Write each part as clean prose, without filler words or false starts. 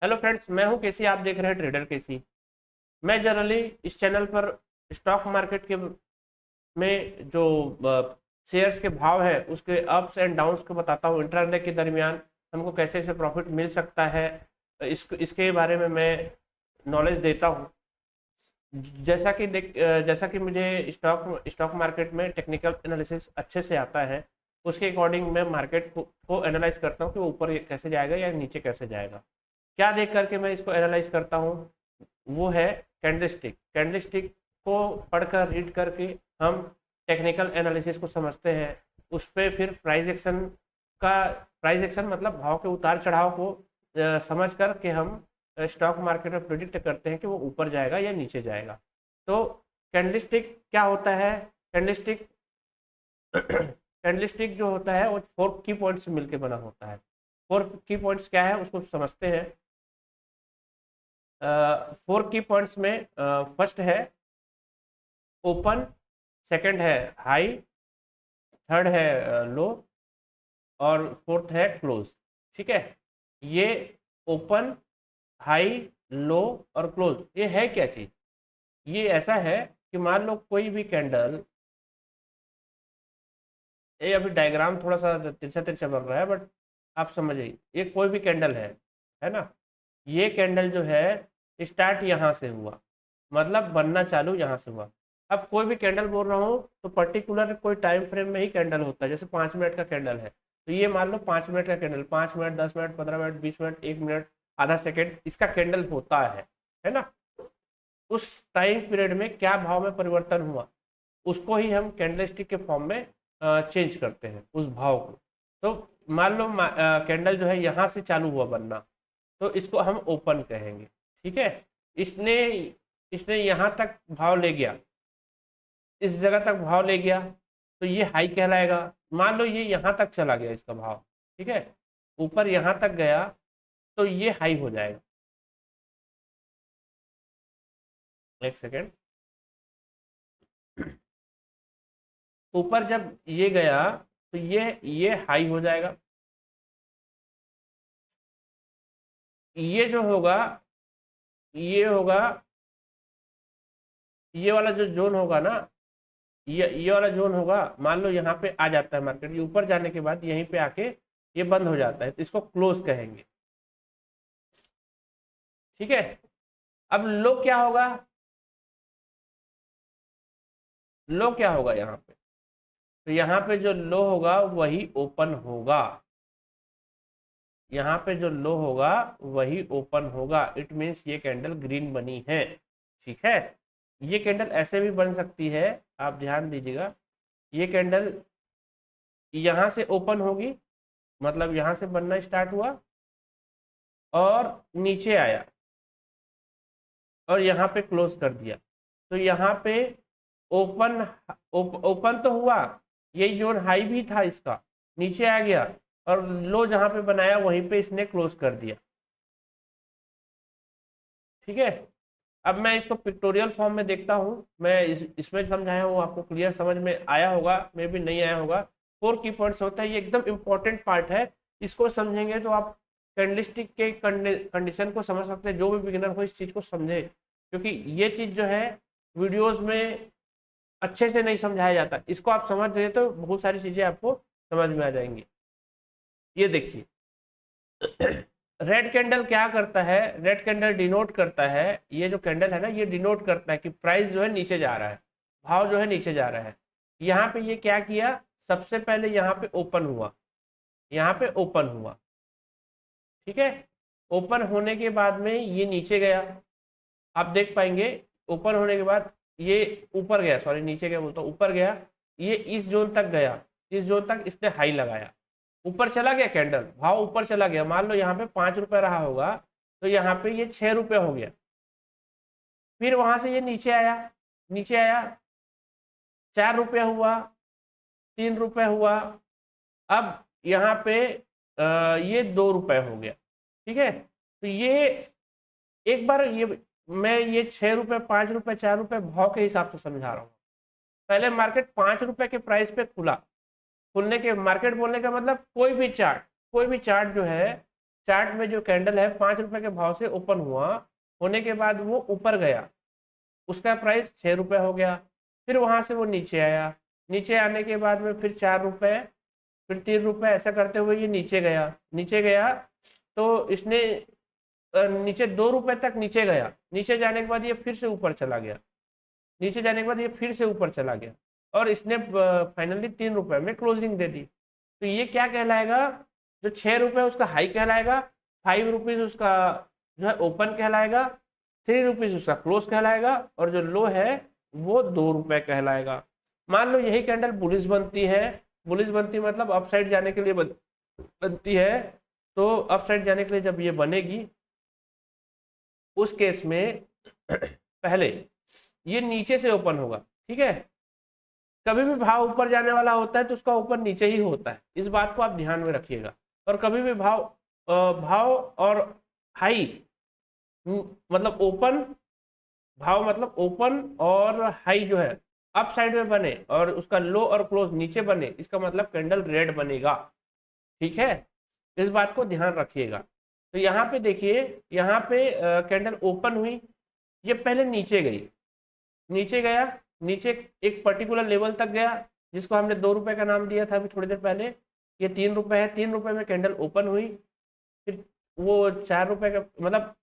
Hello friends, मैं हूं केसी। आप देख रहे हैं ट्रेडर केसी। मैं जनरली इस चैनल पर स्टॉक मार्केट के में जो शेयर्स के भाव है उसके अप्स एंड डाउन्स को बताता हूं। इंट्राडे के दरमियान हमको कैसे से प्रॉफिट मिल सकता है, इसके बारे में मैं नॉलेज देता हूं। जैसा कि मुझे स्टॉक मार्केट में टेक्निकल एनालिसिस अच्छे से आता है, उसके अकॉर्डिंग मैं मार्केट को एनालाइज करता हूँ कि वो ऊपर कैसे जाएगा या नीचे कैसे जाएगा। क्या देख करके मैं इसको एनालाइज करता हूँ, वो है कैंडलस्टिक। कैंडलस्टिक को पढ़कर रीड करके हम टेक्निकल एनालिसिस को समझते हैं। उस पर फिर का प्राइस एक्शन मतलब भाव के उतार चढ़ाव को समझ कर के हम स्टॉक मार्केट में प्रिडिक्ट करते हैं कि वो ऊपर जाएगा या नीचे जाएगा। तो कैंडलस्टिक क्या होता है? कैंडलस्टिक कैंडलस्टिक जो होता है वो 4 की पॉइंट्स से मिलकर बना होता है। 4 की पॉइंट्स क्या है उसको समझते हैं। 4 की पॉइंट्स में फर्स्ट है ओपन, सेकंड है हाई, थर्ड है लो, और फोर्थ है क्लोज। ठीक है, ये ओपन, हाई, लो और क्लोज ये है क्या चीज? ये ऐसा है कि मान लो कोई भी कैंडल, ये अभी डायग्राम थोड़ा सा तिरछा तिरछा बन रहा है बट आप समझिए, ये कोई भी कैंडल है ना। ये कैंडल जो है स्टार्ट यहाँ से हुआ, मतलब बनना चालू यहाँ से हुआ। अब कोई भी कैंडल बोल रहा हूँ तो पर्टिकुलर कोई टाइम फ्रेम में ही कैंडल होता है। जैसे 5 मिनट का कैंडल है तो ये मान लो 5 मिनट का candle, 5 minute, 10 minute, 15 minute, 20 minute, 1 minute, आधा सेकेंड इसका कैंडल होता है ना। उस टाइम पीरियड में क्या भाव में परिवर्तन हुआ उसको ही हम कैंडलस्टिक के फॉर्म में चेंज करते हैं उस भाव को। तो मान लो कैंडल जो है यहाँ से चालू हुआ बनना, तो इसको हम ओपन कहेंगे। ठीक है, इसने इसने यहाँ तक भाव ले गया, इस जगह तक भाव ले गया, तो ये हाई कहलाएगा। मान लो ये यहाँ तक चला गया इसका भाव, ठीक है, ऊपर यहाँ तक गया तो ये हाई हो जाएगा। एक सेकेंड, ऊपर जब ये गया तो ये हाई हो जाएगा। ये जो होगा, ये होगा, ये वाला जो जोन होगा ना, ये वाला जोन होगा। मान लो यहाँ पे आ जाता है मार्केट, ये ऊपर जाने के बाद यहीं पे आके ये बंद हो जाता है, तो इसको क्लोज कहेंगे। ठीक है, अब लो क्या होगा? लो क्या होगा यहाँ पे? तो यहाँ पे जो लो होगा वही ओपन होगा। यहाँ पे जो लो होगा वही ओपन होगा। इट मीन्स ये कैंडल ग्रीन बनी है। ठीक है, ये कैंडल ऐसे भी बन सकती है, आप ध्यान दीजिएगा। ये कैंडल यहाँ से ओपन होगी, मतलब यहाँ से बनना स्टार्ट हुआ और नीचे आया और यहाँ पे क्लोज कर दिया। तो यहाँ पे ओपन ओपन तो हुआ, यही जोन हाई भी था इसका, नीचे आ गया और लो जहाँ पे बनाया वहीं पे इसने क्लोज कर दिया। ठीक है, अब मैं इसको पिक्टोरियल फॉर्म में देखता हूँ। मैं इसमें समझाया हूँ, आपको क्लियर समझ में आया होगा, मे भी नहीं आया होगा। 4 की पॉइंट्स होता है, ये एकदम इंपॉर्टेंट पार्ट है। इसको समझेंगे तो आप कैंडलस्टिक के कंडीशन को समझ सकते हैं। जो भी बिगिनर हो इस चीज को समझे, क्योंकि ये चीज जो है वीडियोज में अच्छे से नहीं समझाया जाता। इसको आप समझ गए तो बहुत सारी चीजें आपको समझ में आ जाएंगी। ये देखिए, रेड कैंडल क्या करता है? रेड कैंडल डिनोट करता है, ये जो कैंडल है ना ये डिनोट करता है कि प्राइस जो है नीचे जा रहा है, भाव जो है नीचे जा रहा है। यहाँ पे ये क्या किया, सबसे पहले यहाँ पे ओपन हुआ, यहाँ पे ओपन हुआ। ठीक है, ओपन होने के बाद में ये नीचे गया, आप देख पाएंगे। ओपन होने के बाद ये ऊपर गया, सॉरी नीचे गया बोलता हूँ, ऊपर गया, ये इस जोन तक गया, इस जोन तक इसने हाई लगाया, ऊपर चला गया कैंडल, भाव ऊपर चला गया। मान लो यहाँ पे 5 रुपए रहा होगा तो यहाँ पे ये 6 रुपए हो गया। फिर वहां से ये नीचे आया, नीचे आया, 4 रुपये हुआ, 3 रुपए हुआ, अब यहाँ पे ये 2 रुपए हो गया। ठीक है, तो ये एक बार ये मैं ये 6 रुपए, 5 रुपए, 4 रुपए भाव के हिसाब से समझा रहा हूँ। पहले मार्केट 5 रुपए के प्राइस पे खुला, खुलने के मार्केट बोलने का मतलब कोई भी चार्ट जो है चार्ट में जो कैंडल है 5 रुपए के भाव से ओपन हुआ, होने के बाद वो ऊपर गया, उसका प्राइस 6 रुपए हो गया। फिर वहां से वो नीचे आया, नीचे आने के बाद में फिर 4 रुपए, फिर 3 रुपए, ऐसा करते हुए ये नीचे गया। नीचे गया तो इसने नीचे 2 रुपए तक नीचे गया, नीचे जाने के बाद ये फिर से ऊपर चला गया, नीचे जाने के बाद ये फिर से ऊपर चला गया, और इसने फाइनली 3 रुपए में क्लोजिंग दे दी। तो ये क्या कहलाएगा, जो 6 रुपए उसका हाई कहलाएगा, 5 रुपीज उसका जो है ओपन कहलाएगा, 3 रुपीज उसका क्लोज कहलाएगा, और जो लो है वो 2 रुपए कहलाएगा। मान लो यही कैंडल बुलिश बनती है, बुलिश बनती मतलब अपसाइड जाने के लिए बनती है, तो अपसाइड जाने के लिए जब ये बनेगी उस केस में पहले ये नीचे से ओपन होगा, ठीक है। कभी भी भाव ऊपर जाने वाला होता है तो उसका ऊपर नीचे ही होता है, इस बात को आप ध्यान में रखिएगा। और कभी भी भाव और हाई मतलब ओपन, भाव मतलब ओपन और हाई जो है अप साइड में बने और उसका लो और क्लोज नीचे बने, इसका मतलब कैंडल रेड बनेगा, ठीक है। इस बात को ध्यान रखिएगा। तो यहाँ पे देखिए, यहाँ पे कैंडल ओपन हुई, ये पहले नीचे गई, नीचे गया, नीचे एक पर्टिकुलर लेवल तक गया जिसको हमने 2 रुपए का नाम दिया था अभी थोड़ी देर पहले। ये 3 रुपए है, 3 रुपए में कैंडल ओपन हुई, फिर वो 4 रुपए का मतलब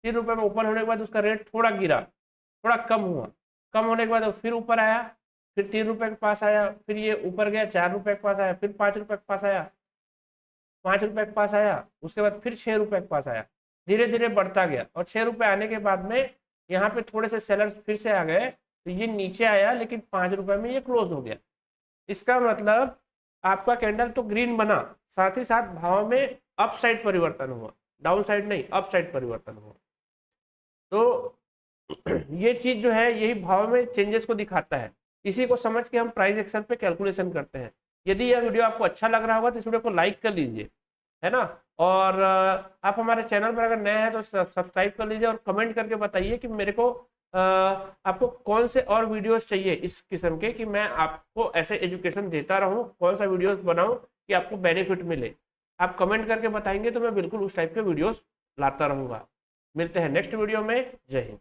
3 रुपए में ओपन होने के बाद उसका रेट थोड़ा गिरा, थोड़ा कम हुआ, कम होने के बाद फिर ऊपर आया, फिर 3 रुपए के पास आया, फिर ये ऊपर गया 4 रुपए के पास आया, फिर 5 रुपए के पास आया, 5 रुपए के पास आया, उसके बाद फिर 6 रुपए के पास आया, धीरे धीरे बढ़ता गया। और 6 रुपए आने के बाद में यहाँ पे थोड़े से सेलर्स फिर से आ गए, तो ये नीचे आया, लेकिन 5 रुपए में ये क्लोज हो गया। इसका मतलब आपका कैंडल तो ग्रीन बना, साथ ही साथ भाव में अप साइड परिवर्तन हुआ, डाउन साइड नहीं, अप साइड परिवर्तन हुआ। तो ये चीज जो है यही भाव में चेंजेस को दिखाता है, इसी को समझ के हम प्राइस एक्शन पे कैलकुलेशन करते हैं। यदि यह वीडियो आपको अच्छा लग रहा होगा तो इस वीडियो को लाइक कर लीजिए, है ना। और आप हमारे चैनल पर अगर नए हैं तो सब्सक्राइब कर लीजिए, और कमेंट करके बताइए कि मेरे को आपको कौन से और वीडियोस चाहिए इस किस्म के, कि मैं आपको ऐसे एजुकेशन देता रहूं, कौन सा वीडियोस बनाऊं कि आपको बेनिफिट मिले। आप कमेंट करके बताएंगे तो मैं बिल्कुल उस टाइप के वीडियोस लाता रहूंगा। मिलते हैं नेक्स्ट वीडियो में। जय हिंद।